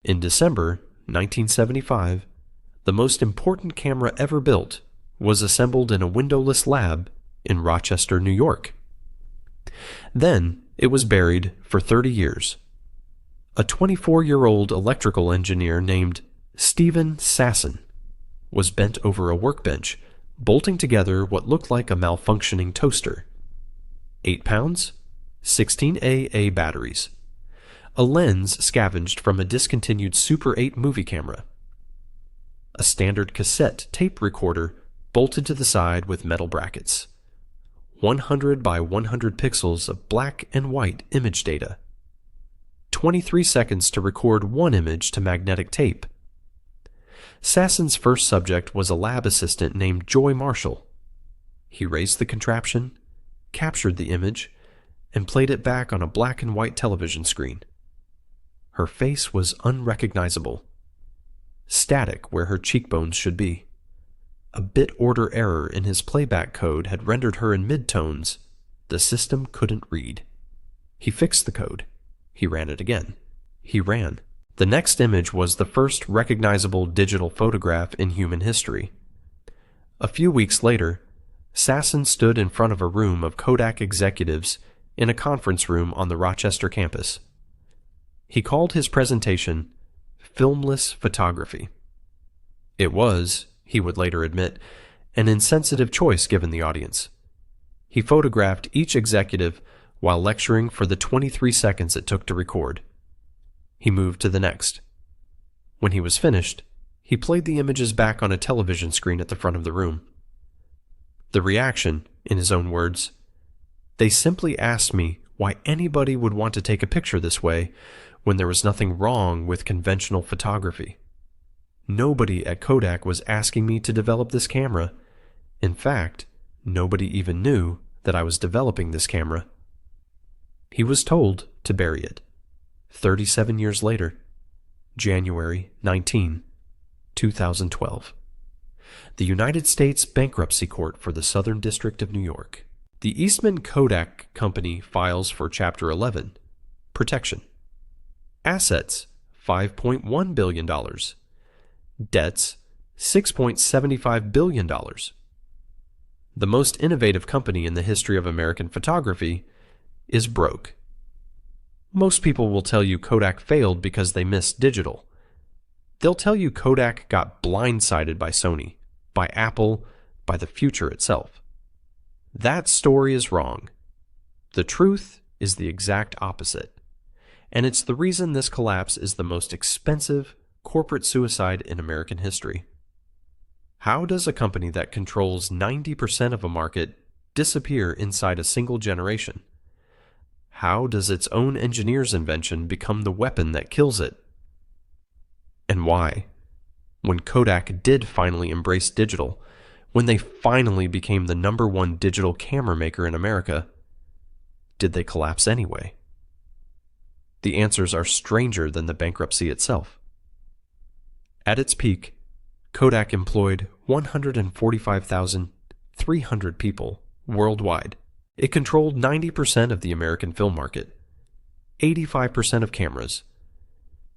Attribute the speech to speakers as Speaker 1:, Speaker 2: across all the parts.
Speaker 1: In December 1975, the most important camera ever built was assembled in a windowless lab in Rochester, New York. Then it was buried for 30 years. A 24-year-old electrical engineer named Steven Sasson was bent over a workbench, bolting together what looked like a malfunctioning toaster. 8 pounds, 16 AA batteries, a lens scavenged from a discontinued Super 8 movie camera, a standard cassette tape recorder bolted to the side with metal brackets, 100 by 100 pixels of black and white image data, 23 seconds to record one image to magnetic tape. Sasson's first subject was a lab assistant named Joy Marshall. He raised the contraption, captured the image, and played it back on a black and white television screen. Her face was unrecognizable, static where her cheekbones should be. A bit order error in his playback code had rendered her in midtones the system couldn't read. He fixed the code. He ran it again. He ran. The next image was the first recognizable digital photograph in human history. A few weeks later, Sasson stood in front of a room of Kodak executives in a conference room on the Rochester campus. He called his presentation Filmless Photography. It was, he would later admit, an insensitive choice given the audience. He photographed each executive while lecturing for the 23 seconds it took to record. He moved to the next. When he was finished, he played the images back on a television screen at the front of the room. The reaction, in his own words, "They simply asked me why anybody would want to take a picture this way when there was nothing wrong with conventional photography. Nobody at Kodak was asking me to develop this camera. In fact, nobody even knew that I was developing this camera." He was told to bury it. 37 years later, January 19, 2012. The United States Bankruptcy Court for the Southern District of New York. The Eastman Kodak Company files for Chapter 11, Protection. Assets, $5.1 billion. Debts, $6.75 billion. The most innovative company in the history of American photography is broke. Most people will tell you Kodak failed because they missed digital. They'll tell you Kodak got blindsided by Sony, by Apple, by the future itself. That story is wrong. The truth is the exact opposite. And it's the reason this collapse is the most expensive corporate suicide in American history. How does a company that controls 90% of a market disappear inside a single generation? How does its own engineer's invention become the weapon that kills it? And why? When Kodak did finally embrace digital, when they finally became the #1 digital camera maker in America, did they collapse anyway? The answers are stranger than the bankruptcy itself. At its peak, Kodak employed 145,300 people worldwide. It controlled 90% of the American film market, 85% of cameras.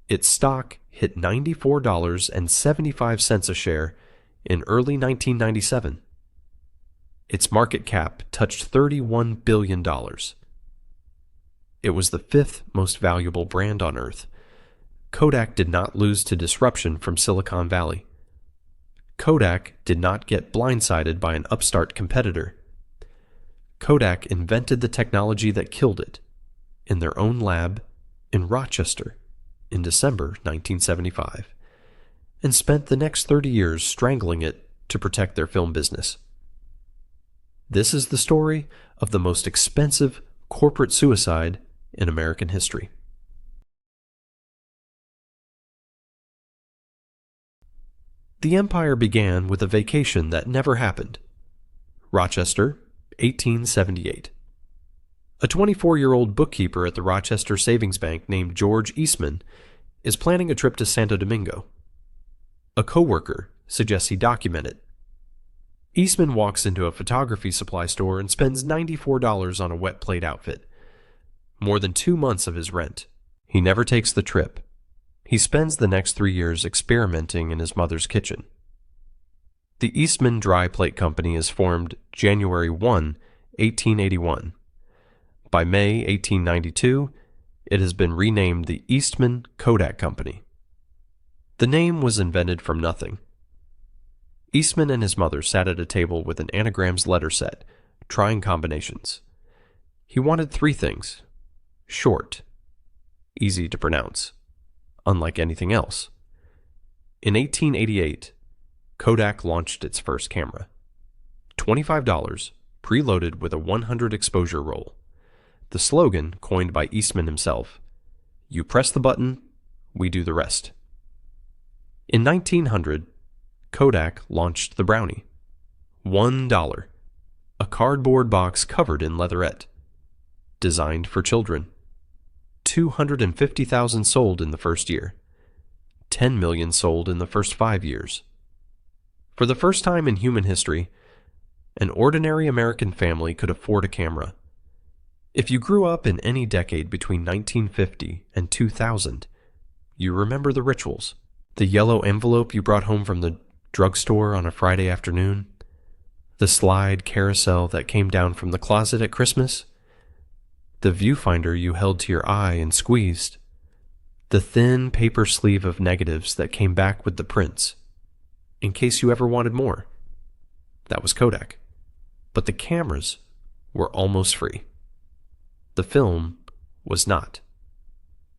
Speaker 1: Its stock hit $94.75 a share in early 1997. Its market cap touched $31 billion. It was the 5th most valuable brand on earth. Kodak did not lose to disruption from Silicon Valley. Kodak did not get blindsided by an upstart competitor. Kodak invented the technology that killed it in their own lab in Rochester in December 1975, and spent the next 30 years strangling it to protect their film business. This is the story of the most expensive corporate suicide in American history. The empire began with a vacation that never happened. Rochester, 1878. A 24-year-old bookkeeper at the Rochester Savings Bank named George Eastman is planning a trip to Santo Domingo. A coworker suggests he document it. Eastman walks into a photography supply store and spends $94 on a wet plate outfit, more than 2 months of his rent. He never takes the trip. He spends the next 3 years experimenting in his mother's kitchen. The Eastman Dry Plate Company is formed January 1, 1881. By May 1892, it has been renamed the Eastman Kodak Company. The name was invented from nothing. Eastman and his mother sat at a table with an anagrams letter set, trying combinations. He wanted 3 things: short, easy to pronounce, unlike anything else. In 1888, Kodak launched its first camera. $25, preloaded with a 100 exposure roll. The slogan, coined by Eastman himself: "You press the button, we do the rest." In 1900, Kodak launched the Brownie. $1, a cardboard box covered in leatherette. Designed for children. 250,000 sold in the first year. 10 million sold in the first 5 years. For the first time in human history, an ordinary American family could afford a camera. If you grew up in any decade between 1950 and 2000, you remember the rituals. The yellow envelope you brought home from the drugstore on a Friday afternoon, the slide carousel that came down from the closet at Christmas, the viewfinder you held to your eye and squeezed, the thin paper sleeve of negatives that came back with the prints, in case you ever wanted more. That was Kodak. But the cameras were almost free. The film was not.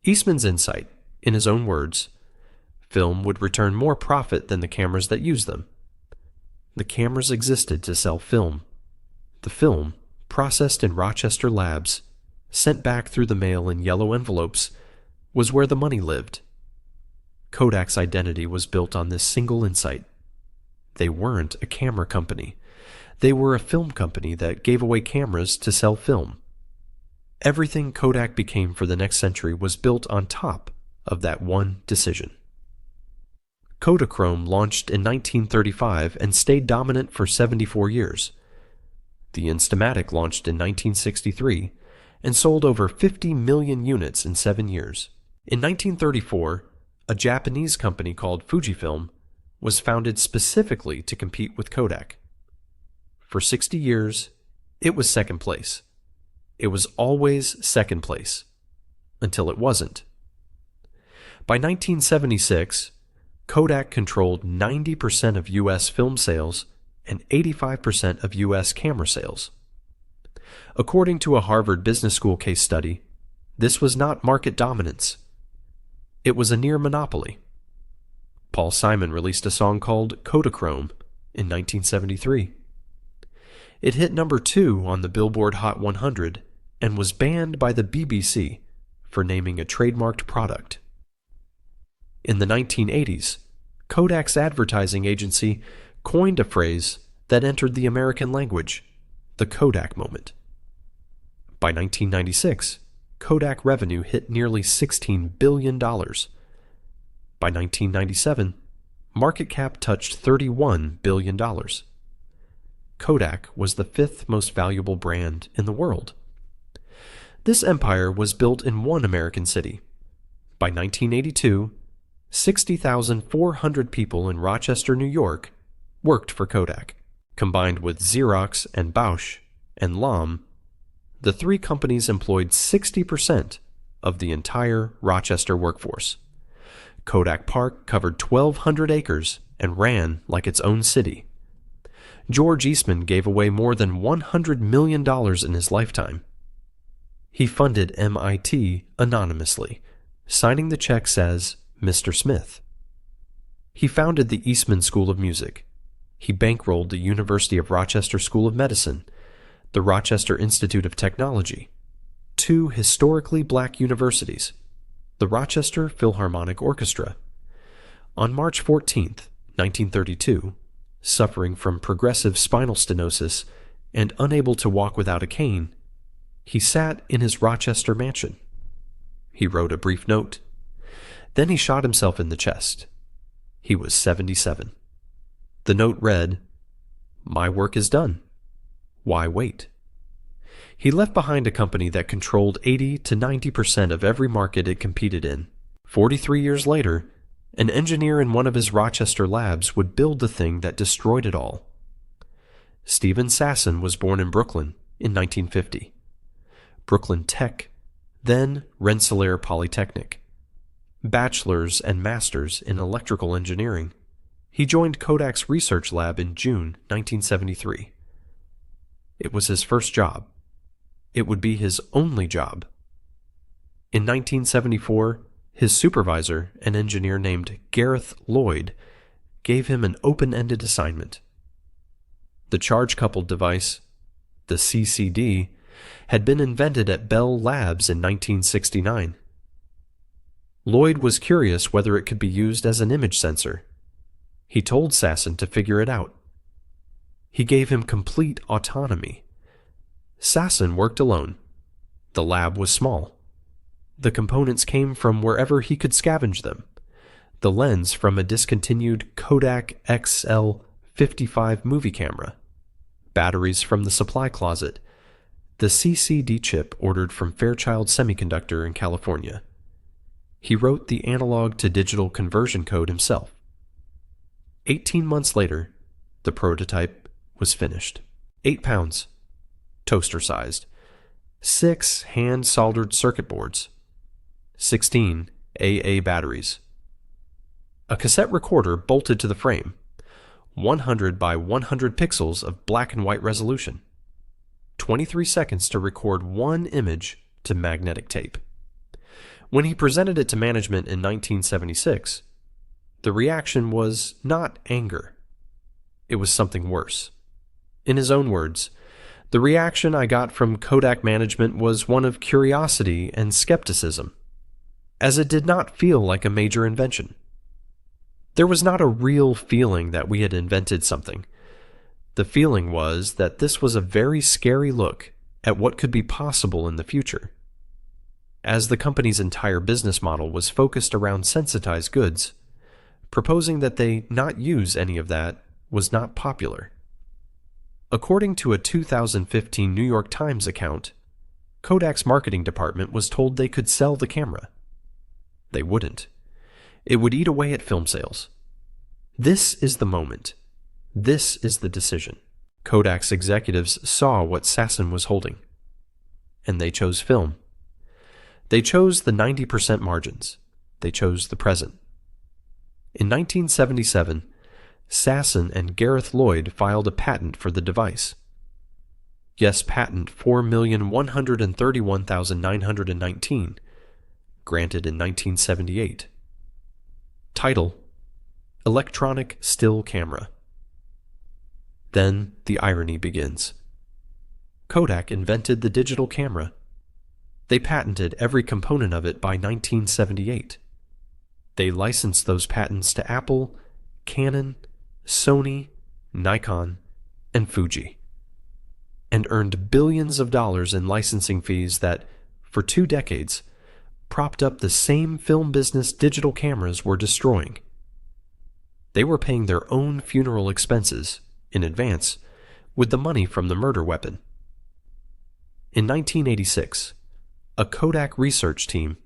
Speaker 1: Eastman's insight, in his own words: film would return more profit than the cameras that used them. The cameras existed to sell film. The film, processed in Rochester labs, sent back through the mail in yellow envelopes, was where the money lived. Kodak's identity was built on this single insight. They weren't a camera company. They were a film company that gave away cameras to sell film. Everything Kodak became for the next century was built on top of that one decision. Kodachrome launched in 1935 and stayed dominant for 74 years. The Instamatic launched in 1963 and sold over 50 million units in 7 years. In 1934, a Japanese company called Fujifilm was founded specifically to compete with Kodak. For 60 years, it was second place. It was always second place, until it wasn't. By 1976, Kodak controlled 90% of U.S. film sales and 85% of U.S. camera sales. According to a Harvard Business School case study, this was not market dominance. It was a near monopoly. Paul Simon released a song called Kodachrome in 1973. It hit number 2 on the Billboard Hot 100 and was banned by the BBC for naming a trademarked product. In the 1980s, Kodak's advertising agency coined a phrase that entered the American language: the Kodak moment. By 1996, Kodak revenue hit nearly $16 billion. By 1997, market cap touched $31 billion. Kodak was the 5th most valuable brand in the world. This empire was built in one American city. By 1982, 60,400 people in Rochester, New York, worked for Kodak. Combined with Xerox and Bausch and Lam, the 3 companies employed 60% of the entire Rochester workforce. Kodak Park covered 1,200 acres and ran like its own city. George Eastman gave away more than $100 million in his lifetime. He funded MIT anonymously, signing the checks as Mr. Smith. He founded the Eastman School of Music. He bankrolled the University of Rochester School of Medicine, the Rochester Institute of Technology, 2 historically black universities, the Rochester Philharmonic Orchestra. On March 14, 1932, suffering from progressive spinal stenosis and unable to walk without a cane, he sat in his Rochester mansion. He wrote a brief note. Then he shot himself in the chest. He was 77. The note read, "My work is done. Why wait?" He left behind a company that controlled 80 to 90% of every market it competed in. 43 years later, an engineer in one of his Rochester labs would build the thing that destroyed it all. Steven Sasson was born in Brooklyn in 1950. Brooklyn Tech, then Rensselaer Polytechnic. Bachelor's and master's in electrical engineering. He joined Kodak's research lab in June 1973. It was his first job. It would be his only job. In 1974, his supervisor, an engineer named Gareth Lloyd, gave him an open-ended assignment. The charge-coupled device, the CCD, had been invented at Bell Labs in 1969. Lloyd was curious whether it could be used as an image sensor. He told Sasson to figure it out. He gave him complete autonomy. Sasson worked alone. The lab was small. The components came from wherever he could scavenge them. The lens from a discontinued Kodak XL55 movie camera. Batteries from the supply closet. The CCD chip ordered from Fairchild Semiconductor in California. He wrote the analog-to-digital conversion code himself. 18 months later, the prototype was finished. 8 pounds, toaster-sized, 6 hand-soldered circuit boards, 16 AA batteries, a cassette recorder bolted to the frame, 100 by 100 pixels of black and white resolution, 23 seconds to record one image to magnetic tape. When he presented it to management in 1976, the reaction was not anger. It was something worse. In his own words, the reaction I got from Kodak management was one of curiosity and skepticism, as it did not feel like a major invention. There was not a real feeling that we had invented something. The feeling was that this was a very scary look at what could be possible in the future. As the company's entire business model was focused around sensitized goods, proposing that they not use any of that was not popular. According to a 2015 New York Times account, Kodak's marketing department was told they could sell the camera. They wouldn't. It would eat away at film sales. This is the moment. This is the decision. Kodak's executives saw what Sasson was holding, and they chose film. They chose the 90% margins. They chose the present. In 1977, Sasson and Gareth Lloyd filed a patent for the device. Yes, patent 4,131,919, granted in 1978. Title: Electronic Still Camera. Then the irony begins. Kodak invented the digital camera. They patented every component of it by 1978. They licensed those patents to Apple, Canon, Sony, Nikon, and Fuji, and earned billions of dollars in licensing fees that, for 2 decades, propped up the same film business digital cameras were destroying. They were paying their own funeral expenses, in advance, with the money from the murder weapon. In 1986, a Kodak research team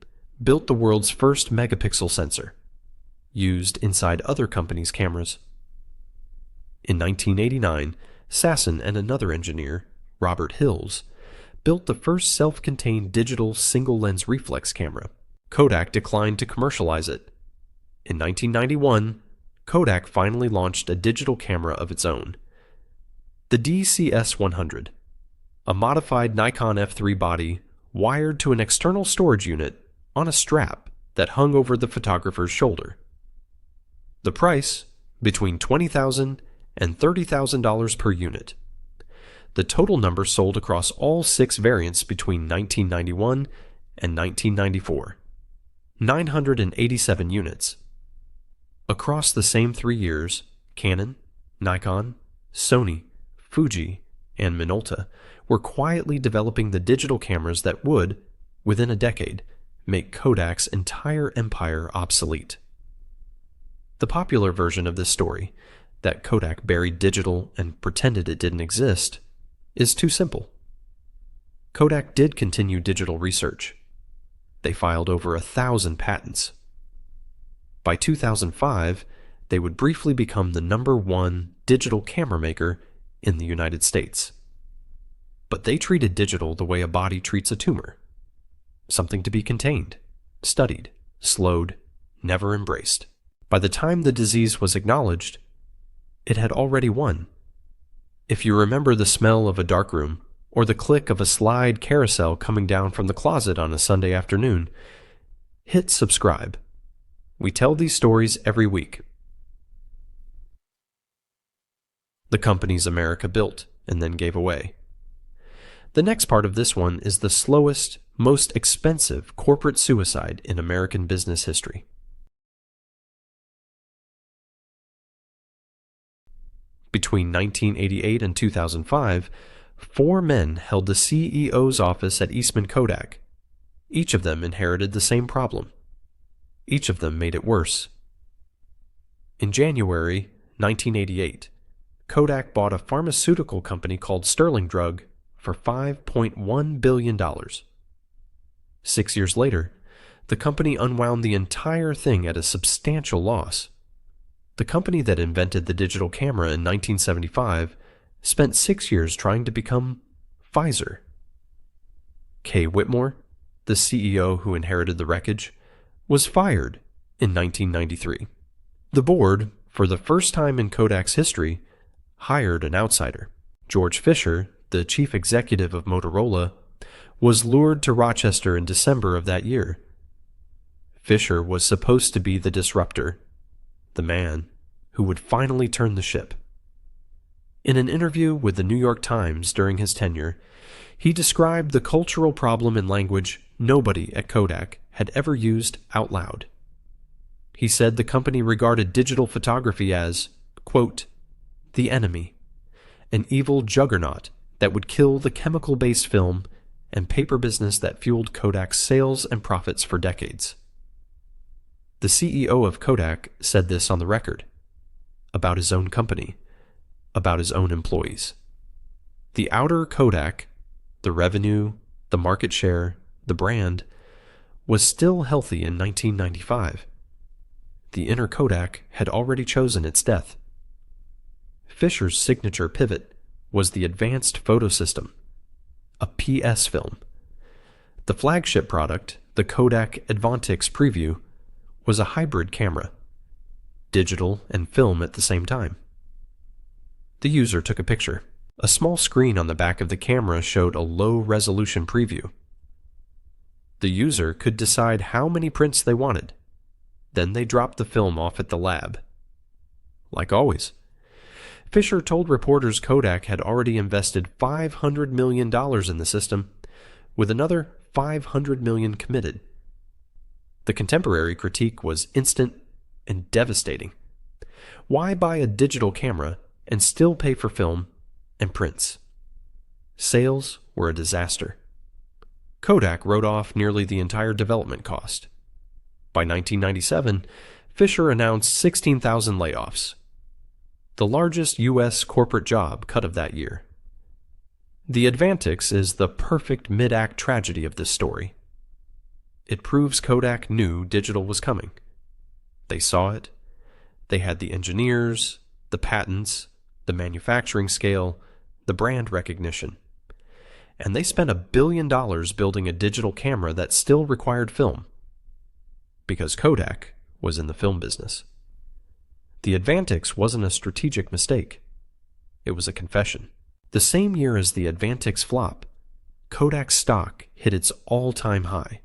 Speaker 1: built the world's first megapixel sensor, used inside other companies' cameras. In 1989, Sasson and another engineer, Robert Hills, built the first self-contained digital single-lens reflex camera. Kodak declined to commercialize it. In 1991, Kodak finally launched a digital camera of its own. The DCS-100, a modified Nikon F3 body wired to an external storage unit on a strap that hung over the photographer's shoulder. The price, between $20,000 and $30,000 per unit. The total number sold across all 6 variants between 1991 and 1994. 987 units. Across the same 3 years, Canon, Nikon, Sony, Fuji, and Minolta were quietly developing the digital cameras that would, within a decade, make Kodak's entire empire obsolete. The popular version of this story, that Kodak buried digital and pretended it didn't exist, is too simple. Kodak did continue digital research. They filed over 1,000 patents, By 2005, they would briefly become the #1 digital camera maker in the United States. But they treated digital the way a body treats a tumor. Something to be contained, studied, slowed, never embraced. By the time the disease was acknowledged, it had already won. If you remember the smell of a darkroom, or the click of a slide carousel coming down from the closet on a Sunday afternoon, hit subscribe. We tell these stories every week. The companies America built and then gave away. The next part of this one is the slowest, most expensive corporate suicide in American business history. Between 1988 and 2005, 4 men held the CEO's office at Eastman Kodak. Each of them inherited the same problem. Each of them made it worse. In January 1988, Kodak bought a pharmaceutical company called Sterling Drug for $5.1 billion. 6 years later, the company unwound the entire thing at a substantial loss. The company that invented the digital camera in 1975 spent 6 years trying to become Pfizer. Kay Whitmore, the CEO who inherited the wreckage, was fired in 1993. The board, for the first time in Kodak's history, hired an outsider. George Fisher, the chief executive of Motorola, was lured to Rochester in December of that year. Fisher was supposed to be the disruptor, the man who would finally turn the ship. In an interview with the New York Times during his tenure, he described the cultural problem in language nobody at Kodak had ever used out loud. He said the company regarded digital photography as, quote, the enemy, an evil juggernaut that would kill the chemical-based film and paper business that fueled Kodak's sales and profits for decades. The CEO of Kodak said this on the record, about his own company, about his own employees. The outer Kodak, the revenue, the market share, the brand, was still healthy in 1995. The inner Kodak had already chosen its death. Fisher's signature pivot was the Advanced Photo System, a PS film. The flagship product, the Kodak Advantix Preview, was a hybrid camera, digital and film at the same time. The user took a picture. A small screen on the back of the camera showed a low-resolution preview. The user could decide how many prints they wanted. Then they dropped the film off at the lab. Like always, Fisher told reporters Kodak had already invested $500 million in the system, with another $500 million committed. The contemporary critique was instant and devastating. Why buy a digital camera and still pay for film and prints? Sales were a disaster. Kodak wrote off nearly the entire development cost. By 1997, Fisher announced 16,000 layoffs, the largest U.S. corporate job cut of that year. The Advantix is the perfect mid-act tragedy of this story. It proves Kodak knew digital was coming. They saw it. They had the engineers, the patents, the manufacturing scale, the brand recognition. And they spent $1 billion building a digital camera that still required film, because Kodak was in the film business. The Advantix wasn't a strategic mistake. It was a confession. The same year as the Advantix flop, Kodak's stock hit its all-time high,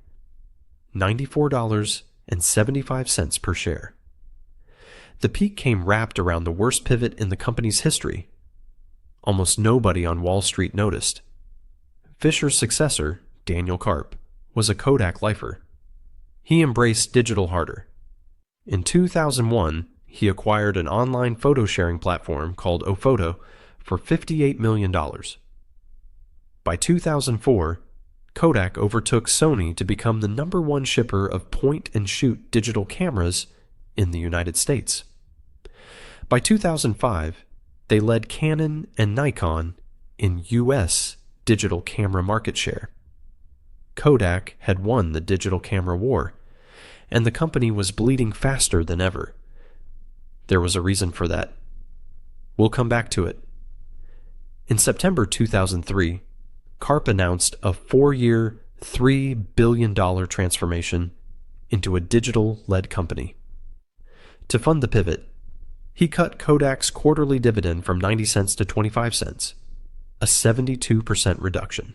Speaker 1: $94.75 per share. The peak came wrapped around the worst pivot in the company's history. Almost nobody on Wall Street noticed. Fisher's successor, Daniel Karp, was a Kodak lifer. He embraced digital harder. In 2001, he acquired an online photo-sharing platform called Ophoto for $58 million. By 2004, Kodak overtook Sony to become the #1 shipper of point-and-shoot digital cameras in the United States. By 2005, they led Canon and Nikon in U.S. digital camera market share. Kodak had won the digital camera war, and the company was bleeding faster than ever. There was a reason for that. We'll come back to it. In September 2003, Karp announced a 4-year, $3 billion transformation into a digital-led company. To fund the pivot, he cut Kodak's quarterly dividend from 90 cents to 25 cents, a 72% reduction.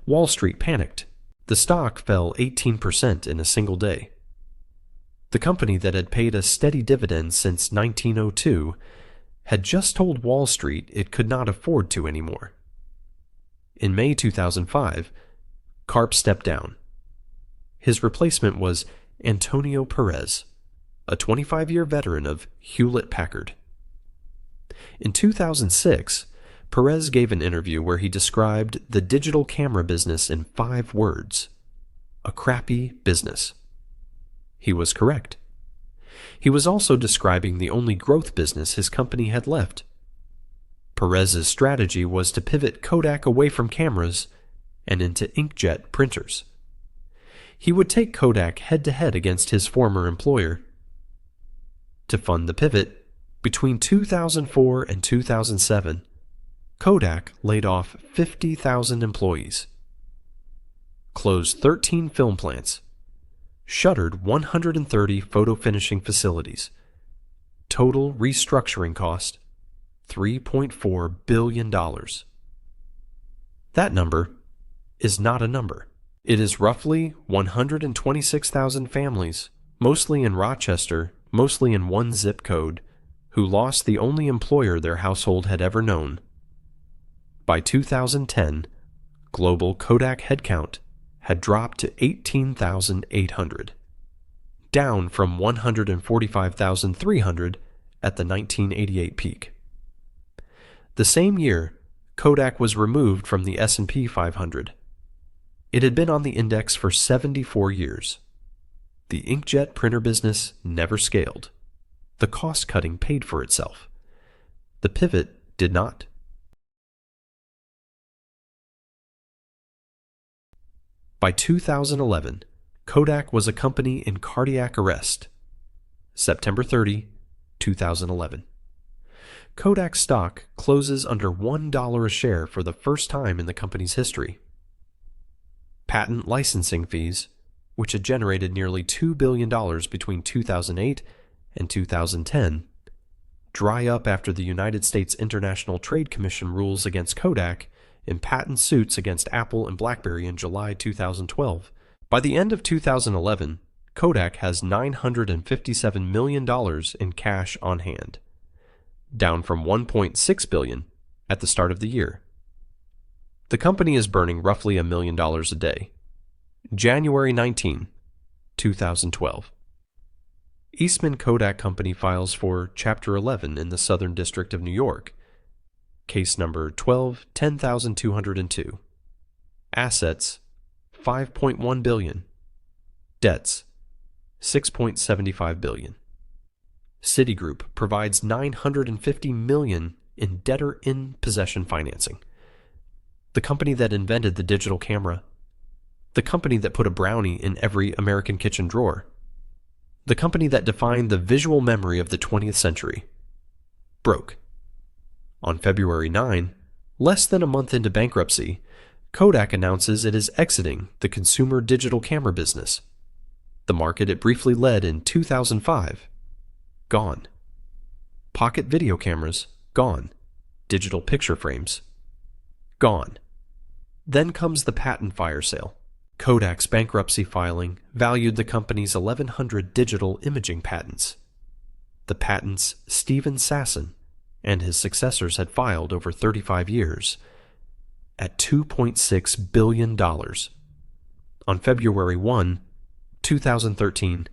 Speaker 1: Wall Street panicked. The stock fell 18% in a single day. The company that had paid a steady dividend since 1902 had just told Wall Street it could not afford to anymore. In May 2005, Karp stepped down. His replacement was Antonio Perez, a 25-year veteran of Hewlett-Packard. In 2006, Perez gave an interview where he described the digital camera business in 5 words: a crappy business. He was correct. He was also describing the only growth business his company had left. Perez's strategy was to pivot Kodak away from cameras and into inkjet printers. He would take Kodak head-to-head against his former employer. To fund the pivot, between 2004 and 2007, Kodak laid off 50,000 employees, closed 13 film plants, shuttered 130 photo finishing facilities. Total restructuring cost, $3.4 billion. That number is not a number. It is roughly 126,000 families, mostly in Rochester, mostly in one zip code, who lost the only employer their household had ever known. By 2010, global Kodak headcount had dropped to 18,800, down from 145,300 at the 1988 peak. The same year, Kodak was removed from the S&P 500. It had been on the index for 74 years. The inkjet printer business never scaled. The cost-cutting paid for itself. The pivot did not. By 2011, Kodak was a company in cardiac arrest. September 30, 2011. Kodak stock closes under $1 a share for the first time in the company's history. Patent licensing fees, which had generated nearly $2 billion between 2008 and 2010, dry up after the United States International Trade Commission rules against Kodak in patent suits against Apple and BlackBerry in July 2012. By the end of 2011, Kodak has $957 million in cash on hand, down from $1.6 billion at the start of the year. The company is burning roughly $1 million a day. January 19, 2012. Eastman Kodak Company files for Chapter 11 in the Southern District of New York. Case number 12-10202. Assets, $5.1 billion. Debts, $6.75 billion. Citigroup provides $950 million in debtor-in-possession financing. The company that invented the digital camera. The company that put a Brownie in every American kitchen drawer. The company that defined the visual memory of the 20th century. Broke. On February 9, less than a month into bankruptcy, Kodak announces it is exiting the consumer digital camera business. The market it briefly led in 2005. Gone. Pocket video cameras, gone. Digital picture frames, gone. Then comes the patent fire sale. Kodak's bankruptcy filing valued the company's 1,100 digital imaging patents. The patents Steven Sasson and his successors had filed over 35 years, at $2.6 billion. On February 1, 2013,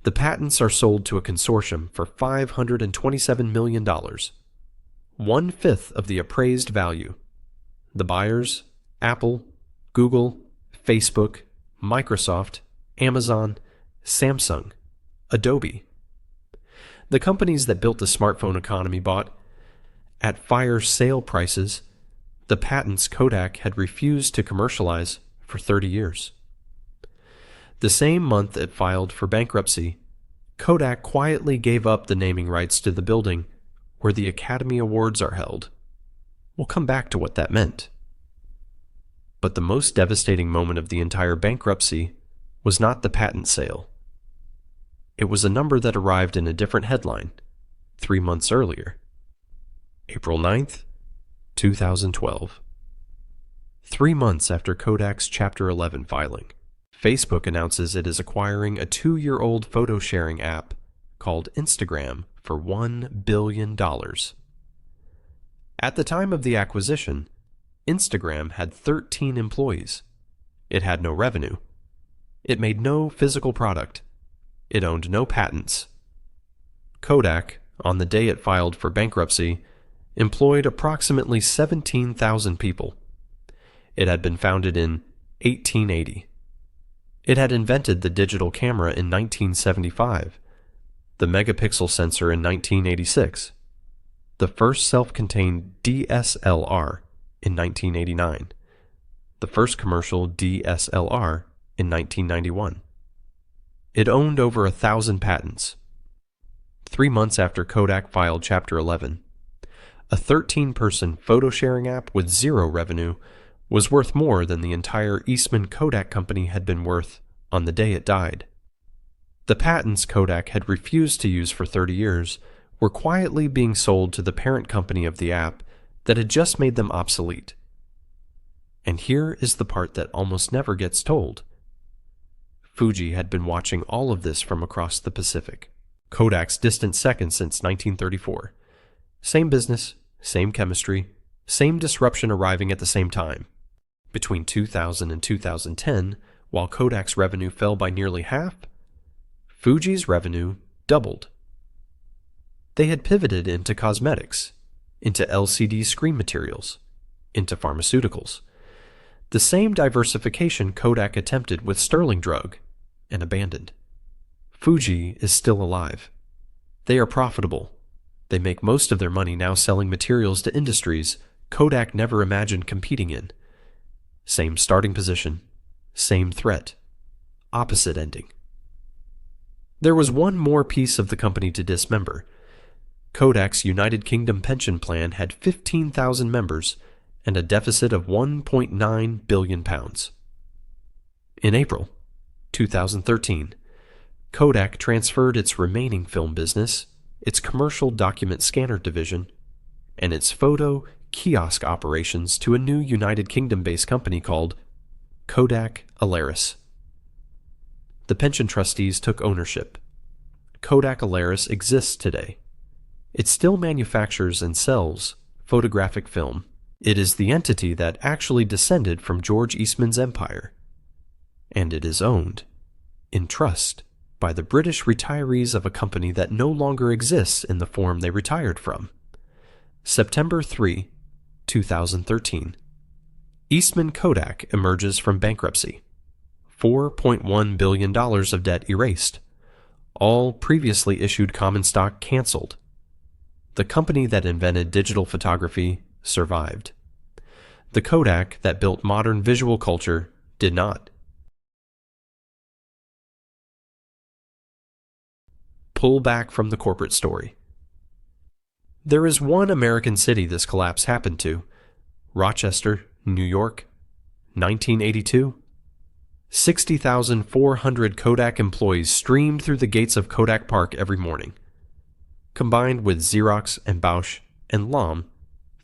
Speaker 1: the patents are sold to a consortium for $527 million, 1/5 of the appraised value. The buyers, Apple, Google, Facebook, Microsoft, Amazon, Samsung, Adobe. The companies that built the smartphone economy bought, at fire sale prices, the patents Kodak had refused to commercialize for 30 years. The same month it filed for bankruptcy, Kodak quietly gave up the naming rights to the building where the Academy Awards are held. We'll come back to what that meant. But the most devastating moment of the entire bankruptcy was not the patent sale. It was a number that arrived in a different headline 3 months earlier. April 9th, 2012. 3 months after Kodak's Chapter 11 filing, Facebook announces it is acquiring a 2-year-old photo sharing app called Instagram for $1 billion. At the time of the acquisition, Instagram had 13 employees. It had no revenue. It made no physical product. It owned no patents. Kodak, on the day it filed for bankruptcy, employed approximately 17,000 people. It had been founded in 1880. It had invented the digital camera in 1975, the megapixel sensor in 1986, the first self-contained DSLR in 1989, the first commercial DSLR in 1991. It owned over 1,000 patents. 3 months after Kodak filed Chapter 11, a 13-person photo-sharing app with zero revenue was worth more than the entire Eastman Kodak company had been worth on the day it died. The patents Kodak had refused to use for 30 years were quietly being sold to the parent company of the app that had just made them obsolete. And here is the part that almost never gets told. Fuji had been watching all of this from across the Pacific, Kodak's distant second since 1934. Same business, same chemistry, same disruption arriving at the same time. Between 2000 and 2010, while Kodak's revenue fell by nearly half, Fuji's revenue doubled. They had pivoted into cosmetics, into LCD screen materials, into pharmaceuticals. The same diversification Kodak attempted with Sterling Drug and abandoned. Fuji is still alive. They are profitable. They make most of their money now selling materials to industries Kodak never imagined competing in. Same starting position, same threat, opposite ending. There was one more piece of the company to dismember. Kodak's United Kingdom pension plan had 15,000 members and a deficit of £1.9 billion. In April 2013, Kodak transferred its remaining film business, its commercial document scanner division, and its photo kiosk operations to a new United Kingdom-based company called Kodak Alaris. The pension trustees took ownership. Kodak Alaris exists today. It still manufactures and sells photographic film. It is the entity that actually descended from George Eastman's empire. And it is owned, in trust, by the British retirees of a company that no longer exists in the form they retired from. September 3, 2013. Eastman Kodak emerges from bankruptcy. $4.1 billion of debt erased. All previously issued common stock canceled. The company that invented digital photography survived. The Kodak that built modern visual culture did not. Pull back from the corporate story. There is one American city this collapse happened to. Rochester, New York, 1982. 60,400 Kodak employees streamed through the gates of Kodak Park every morning. Combined with Xerox and Bausch and Lom,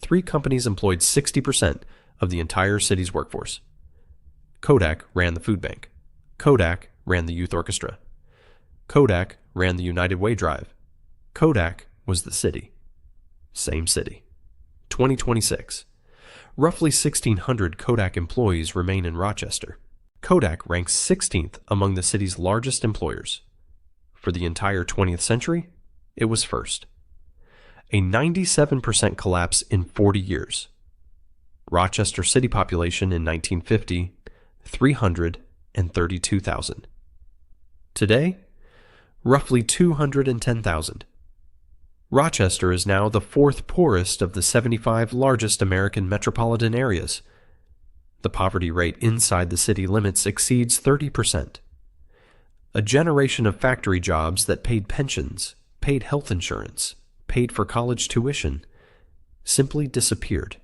Speaker 1: 3 companies employed 60% of the entire city's workforce. Kodak ran the food bank. Kodak ran the youth orchestra. Kodak ran the United Way Drive. Kodak was the city. Same city. 2026. Roughly 1,600 Kodak employees remain in Rochester. Kodak ranks 16th among the city's largest employers. For the entire 20th century, it was first. A 97% collapse in 40 years. Rochester city population in 1950, 332,000. Today, roughly 210,000. Rochester is now the 4th poorest of the 75 largest American metropolitan areas. The poverty rate inside the city limits exceeds 30%. A generation of factory jobs that paid pensions, paid health insurance, paid for college tuition, simply disappeared.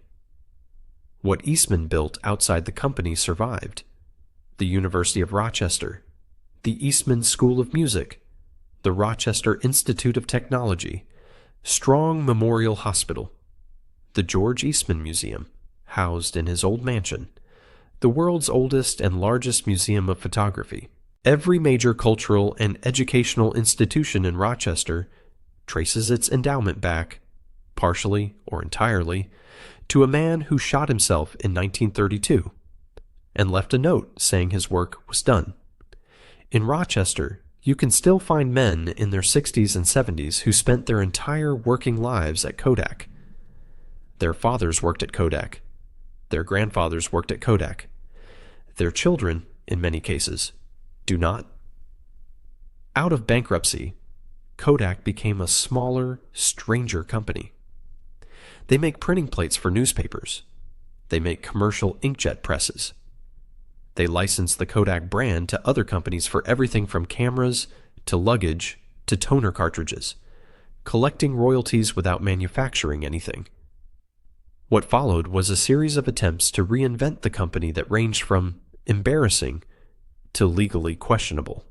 Speaker 1: What Eastman built outside the company survived. The University of Rochester, the Eastman School of Music, the Rochester Institute of Technology, Strong Memorial Hospital, the George Eastman Museum, housed in his old mansion, the world's oldest and largest museum of photography. Every major cultural and educational institution in Rochester traces its endowment back, partially or entirely, to a man who shot himself in 1932 and left a note saying his work was done. In Rochester, you can still find men in their 60s and 70s who spent their entire working lives at Kodak. Their fathers worked at Kodak. Their grandfathers worked at Kodak. Their children, in many cases, do not. Out of bankruptcy, Kodak became a smaller, stranger company. They make printing plates for newspapers. They make commercial inkjet presses. They license the Kodak brand to other companies for everything from cameras to luggage to toner cartridges, collecting royalties without manufacturing anything. What followed was a series of attempts to reinvent the company that ranged from embarrassing to legally questionable.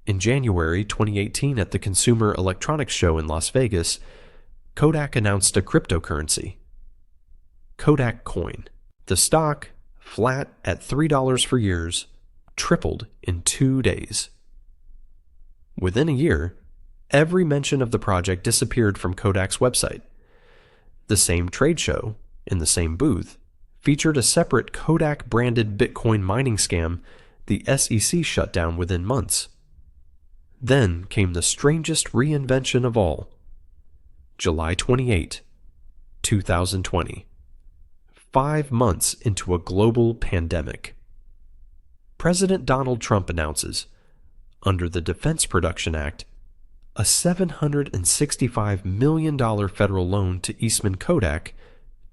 Speaker 1: In January 2018 at the Consumer Electronics Show in Las Vegas, Kodak announced a cryptocurrency, Kodak Coin. The stock, flat at $3 for years, tripled in 2 days. Within a year, every mention of the project disappeared from Kodak's website. The same trade show, in the same booth, featured a separate Kodak-branded Bitcoin mining scam the SEC shut down within months. Then came the strangest reinvention of all. July 28, 2020. 5 months into a global pandemic. President Donald Trump announces, under the Defense Production Act, a $765 million federal loan to Eastman Kodak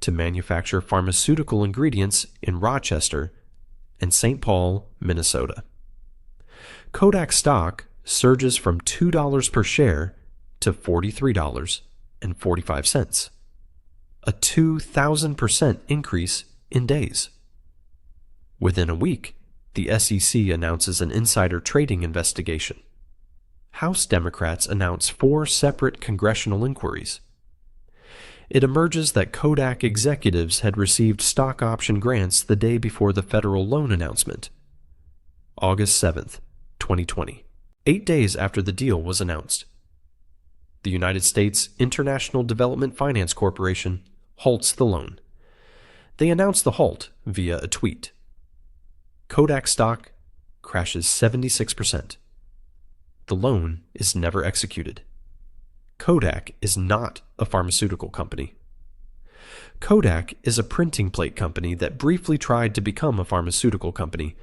Speaker 1: to manufacture pharmaceutical ingredients in Rochester and St. Paul, Minnesota. Kodak stock surges from $2 per share to $43.45, a 2,000% increase in days. Within a week, the SEC announces an insider trading investigation. House Democrats announce 4 separate congressional inquiries. It emerges that Kodak executives had received stock option grants the day before the federal loan announcement. August 7th, 2020, 8 days after the deal was announced. The United States International Development Finance Corporation halts the loan. They announce the halt via a tweet. Kodak stock crashes 76%. The loan is never executed. Kodak is not a pharmaceutical company. Kodak is a printing plate company that briefly tried to become a pharmaceutical company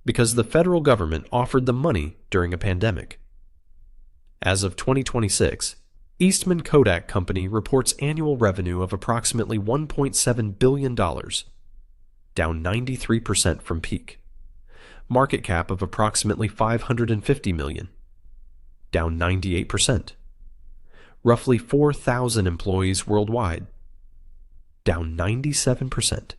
Speaker 1: because the federal government offered them money during a pandemic. As of 2026, Eastman Kodak Company reports annual revenue of approximately $1.7 billion, down 93% from peak. Market cap of approximately $550 million, down 98%. Roughly 4,000 employees worldwide, down 97%.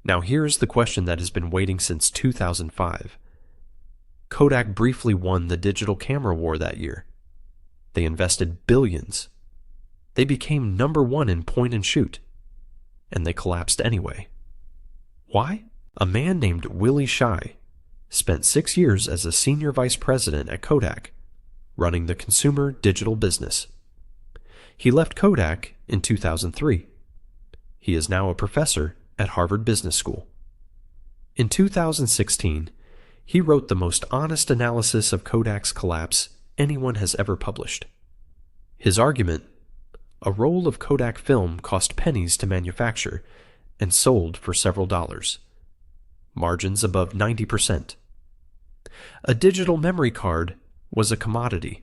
Speaker 1: Now here's the question that has been waiting since 2005. Kodak briefly won the digital camera war that year. They invested billions. They became number 1 in point and shoot. And they collapsed anyway. Why? A man named Willie Shai spent 6 years as a senior vice president at Kodak, running the consumer digital business. He left Kodak in 2003. He is now a professor at Harvard Business School. In 2016, he wrote the most honest analysis of Kodak's collapse anyone has ever published. His argument: a roll of Kodak film cost pennies to manufacture and sold for several dollars. Margins above 90%. A digital memory card was a commodity.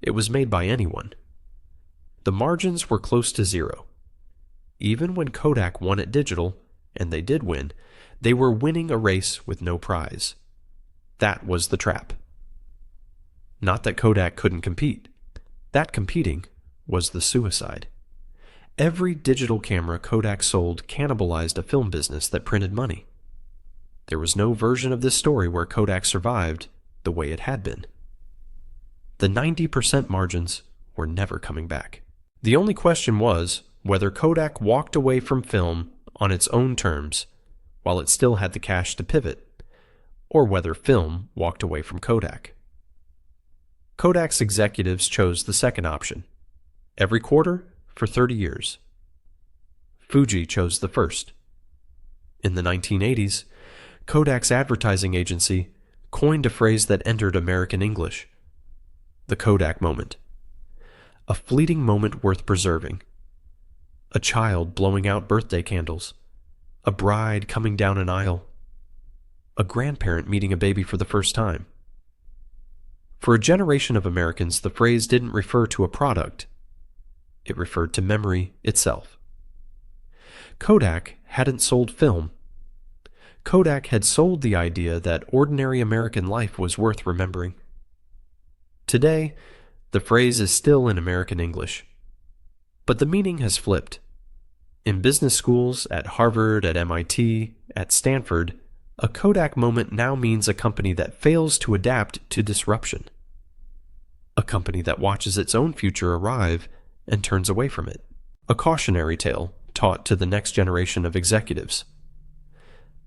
Speaker 1: It was made by anyone. The margins were close to zero. Even when Kodak won at digital, and they did win, they were winning a race with no prize. That was the trap. Not that Kodak couldn't compete. That competing was the suicide. Every digital camera Kodak sold cannibalized a film business that printed money. There was no version of this story where Kodak survived the way it had been. The 90% margins were never coming back. The only question was whether Kodak walked away from film on its own terms while it still had the cash to pivot, or whether film walked away from Kodak. Kodak's executives chose the second option, every quarter for 30 years. Fuji chose the first. In the 1980s, Kodak's advertising agency coined a phrase that entered American English: the Kodak moment. A fleeting moment worth preserving. A child blowing out birthday candles. A bride coming down an aisle. A grandparent meeting a baby for the first time. For a generation of Americans, the phrase didn't refer to a product. It referred to memory itself. Kodak hadn't sold film. Kodak had sold the idea that ordinary American life was worth remembering. Today, the phrase is still in American English, but the meaning has flipped. In business schools, at Harvard, at MIT, at Stanford, a Kodak moment now means a company that fails to adapt to disruption. A company that watches its own future arrive and turns away from it. A cautionary tale taught to the next generation of executives.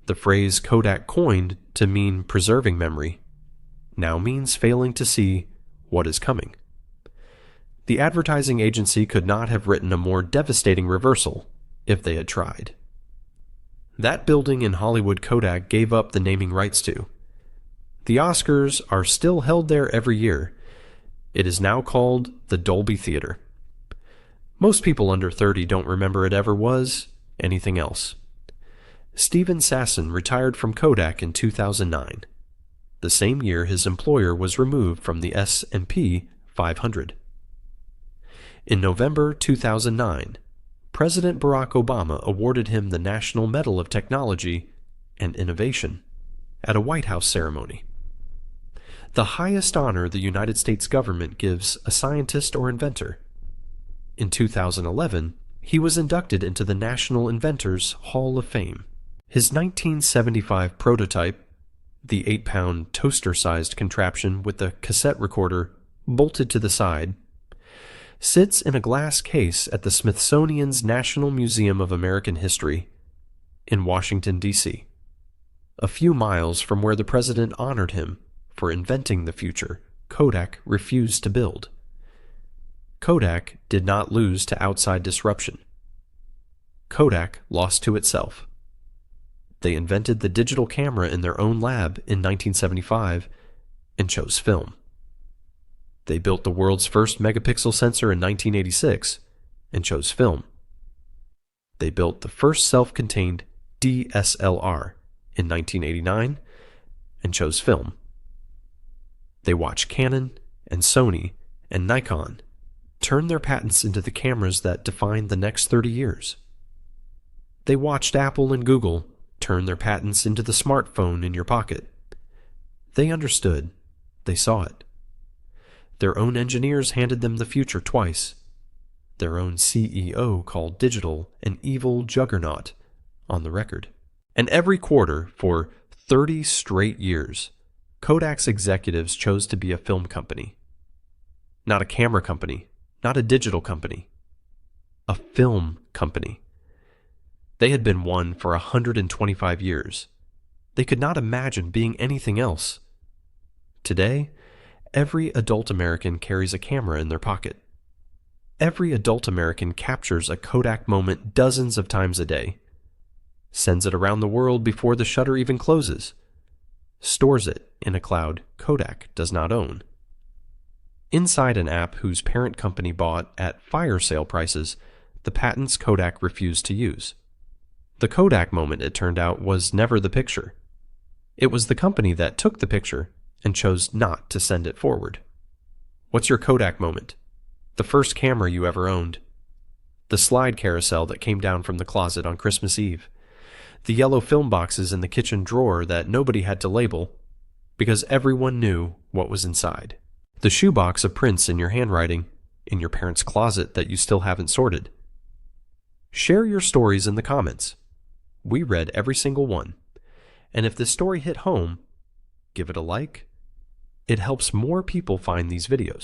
Speaker 1: The phrase Kodak coined to mean preserving memory now means failing to see what is coming. The advertising agency could not have written a more devastating reversal if they had tried. That building in Hollywood Kodak gave up the naming rights to. The Oscars are still held there every year. It is now called the Dolby Theater. Most people under 30 don't remember it ever was anything else. Steven Sasson retired from Kodak in 2009, the same year his employer was removed from the S&P 500. In November 2009, President Barack Obama awarded him the National Medal of Technology and Innovation at a White House ceremony. The highest honor the United States government gives a scientist or inventor. In 2011, he was inducted into the National Inventors Hall of Fame. His 1975 prototype, the 8-pound toaster-sized contraption with a cassette recorder bolted to the side, sits in a glass case at the Smithsonian's National Museum of American History in Washington, D.C., a few miles from where the president honored him for inventing the future Kodak refused to build. Kodak did not lose to outside disruption. Kodak lost to itself. They invented the digital camera in their own lab in 1975 and chose film. They built the world's first megapixel sensor in 1986 and chose film. They built the first self-contained DSLR in 1989 and chose film. They watched Canon and Sony and Nikon turn their patents into the cameras that defined the next 30 years. They watched Apple and Google turn their patents into the smartphone in your pocket. They understood. They saw it. Their own engineers handed them the future twice. Their own CEO called digital an evil juggernaut on the record. And every quarter, for 30 straight years, Kodak's executives chose to be a film company. Not a camera company, not a digital company. A film company. They had been one for 125 years. They could not imagine being anything else. Today, every adult American carries a camera in their pocket. Every adult American captures a Kodak moment dozens of times a day, sends it around the world before the shutter even closes, stores it in a cloud Kodak does not own. Inside an app whose parent company bought at fire sale prices the patents Kodak refused to use. The Kodak moment, it turned out, was never the picture. It was the company that took the picture and chose not to send it forward. What's your Kodak moment? The first camera you ever owned. The slide carousel that came down from the closet on Christmas Eve. The yellow film boxes in the kitchen drawer that nobody had to label because everyone knew what was inside. The shoebox of prints in your handwriting, in your parents' closet that you still haven't sorted. Share your stories in the comments. We read every single one. And if this story hit home, give it a like. It helps more people find these videos.